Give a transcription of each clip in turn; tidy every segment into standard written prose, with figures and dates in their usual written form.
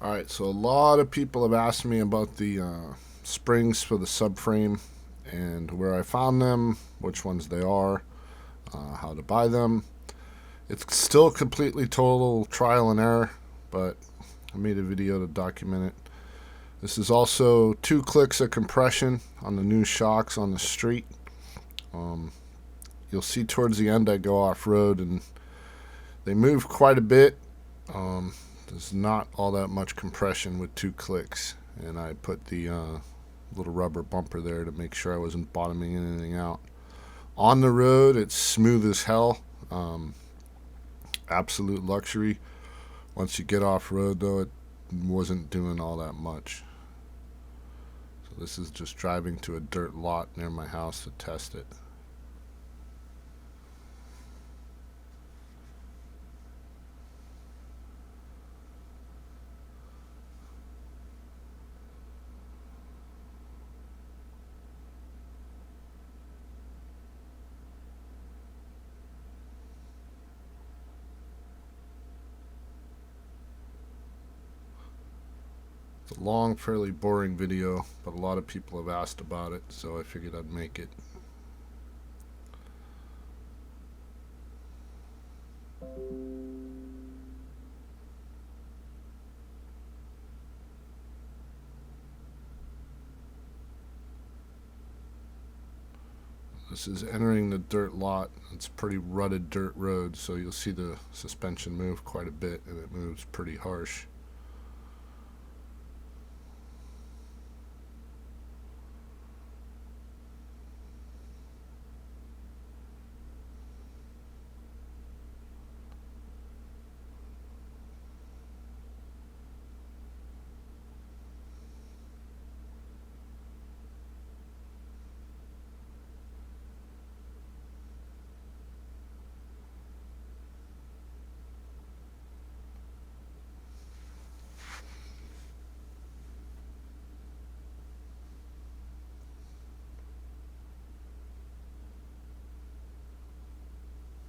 Alright, so a lot of people have asked me about the springs for the subframe and where I found them, which ones they are, how to buy them. It's still completely total trial and error, but I made a video to document it. This is also 2 clicks of compression on the new shocks on the street. You'll see towards the end I go off-road and they move quite a bit. There's not all that much compression with 2 clicks, and I put the little rubber bumper there to make sure I wasn't bottoming anything out. On the road, it's smooth as hell. Absolute luxury. Once you get off road, though, it wasn't doing all that much. So this is just driving to a dirt lot near my house to test it. It's a long, fairly boring video, but a lot of people have asked about it, so I figured I'd make it. This is entering the dirt lot. It's a pretty rutted dirt road, so you'll see the suspension move quite a bit, and it moves pretty harsh.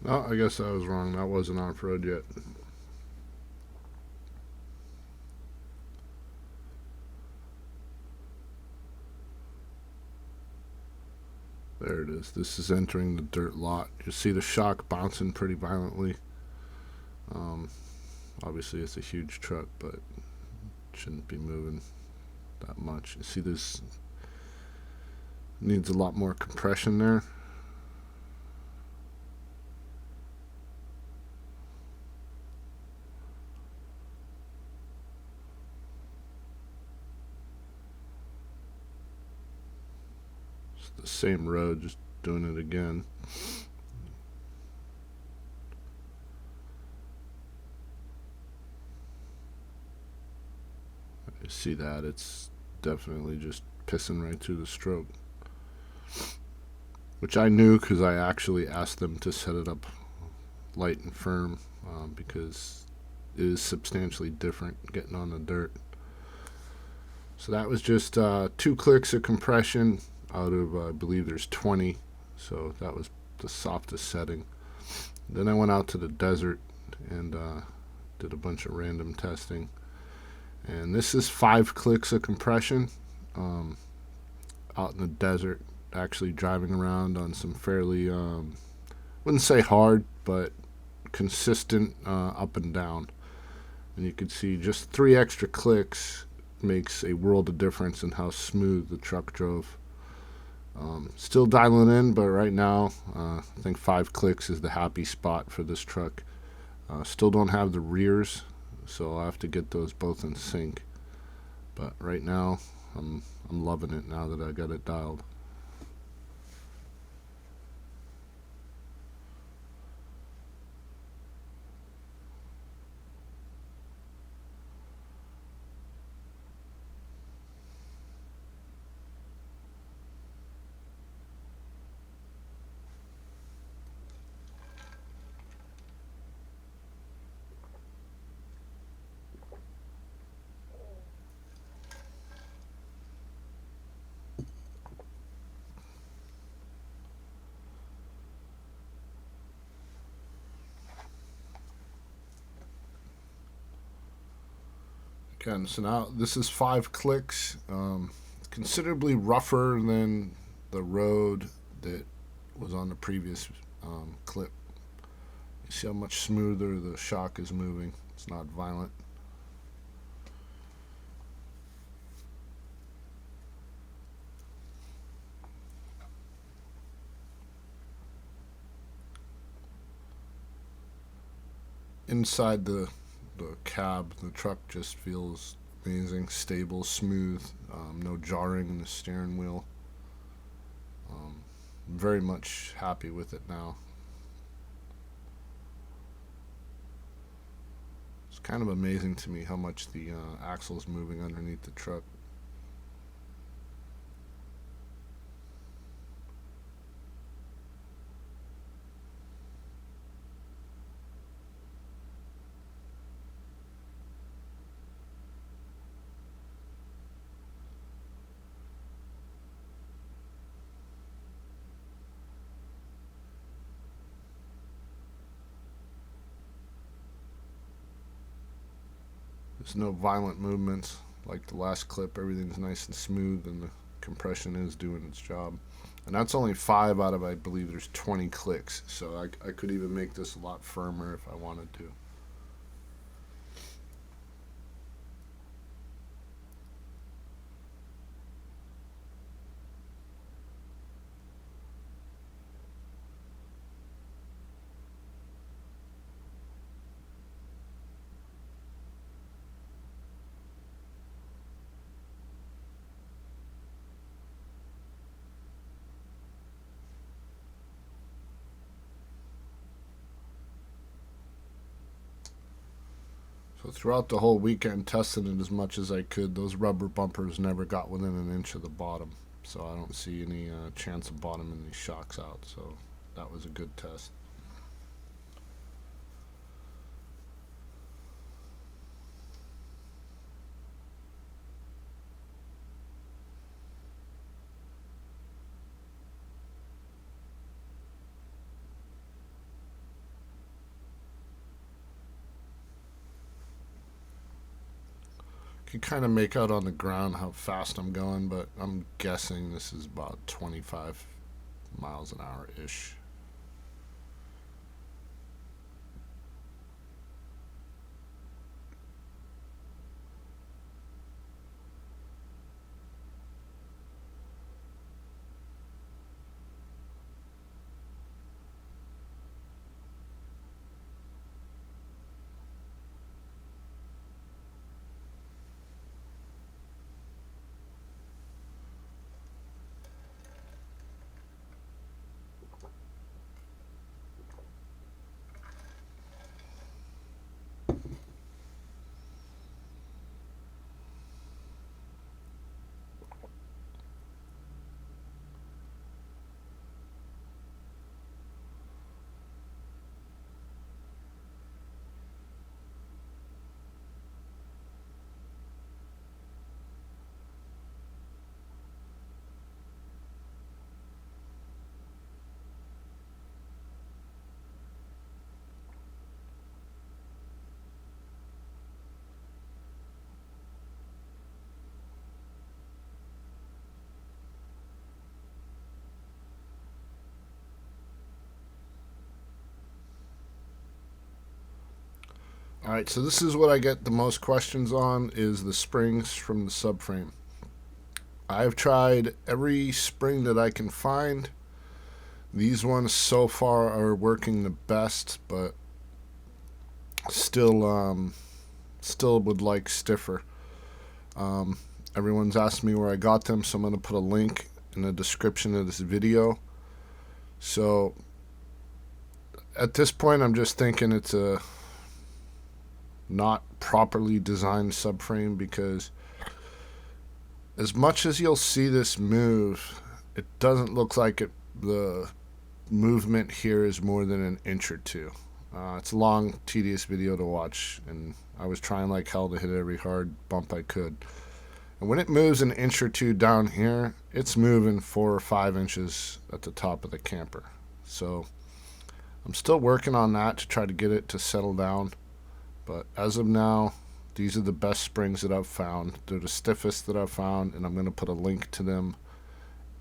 No, I guess I was wrong. That wasn't off-road yet. There it is. This is entering the dirt lot. You see the shock bouncing pretty violently. Obviously, it's a huge truck, but it shouldn't be moving that much. You see this needs a lot more compression there. It's the same road, just doing it again. You see that? It's definitely just pissing right through the stroke. Which I knew because I actually asked them to set it up light and firm because it is substantially different getting on the dirt. So that was just 2 clicks of compression out of, I believe there's 20. So that was the softest setting. Then I went out to the desert and did a bunch of random testing. And this is 5 clicks of compression out in the desert, actually driving around on some fairly, wouldn't say hard, but consistent up and down. And you can see just 3 extra clicks makes a world of difference in how smooth the truck drove. Still dialing in, but right now I think 5 clicks is the happy spot for this truck. Still don't have the rears, so I'll have to get those both in sync. But right now I'm loving it now that I got it dialed. Again, so now this is 5 clicks, considerably rougher than the road that was on the previous clip. You see how much smoother the shock is moving. It's not violent. Inside the cab, the truck just feels amazing, stable, smooth, no jarring in the steering wheel. Very much happy with it now. It's kind of amazing to me how much the axle is moving underneath the truck. There's no violent movements like the last clip. Everything's nice and smooth, and the compression is doing its job. And that's only 5 out of, I believe, there's 20 clicks. So I could even make this a lot firmer if I wanted to. So throughout the whole weekend, testing it as much as I could, those rubber bumpers never got within an inch of the bottom. So I don't see any chance of bottoming these shocks out. So that was a good test. You can kind of make out on the ground how fast I'm going, but I'm guessing this is about 25 miles an hour-ish. Alright, so this is what I get the most questions on, is the springs from the subframe. I've tried every spring that I can find. These ones so far are working the best, but still would like stiffer. Everyone's asked me where I got them, so I'm going to put a link in the description of this video. So at this point, I'm just thinking it's a not properly designed subframe, because as much as you'll see this move, it doesn't look like the movement here is more than an inch or two. It's a long, tedious video to watch, and I was trying like hell to hit every hard bump I could. And when it moves an inch or two down here, it's moving 4 or 5 inches at the top of the camper. So I'm still working on that to try to get it to settle down. But as of now, These are the best springs that I've found. They're the stiffest that I've found, and I'm going to put a link to them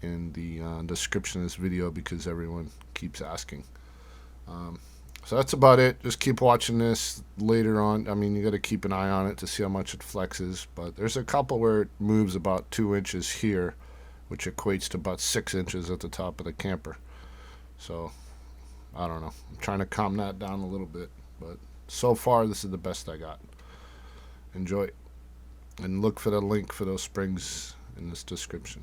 in the description of this video because everyone keeps asking. So that's about it. Just keep watching this later on. I mean, you got to keep an eye on it to see how much it flexes, but there's a couple where it moves about 2 inches here, which equates to about 6 inches at the top of the camper. So I don't know. I'm trying to calm that down a little bit, but so far this is the best I got. Enjoy, and look for the link for those springs in this description.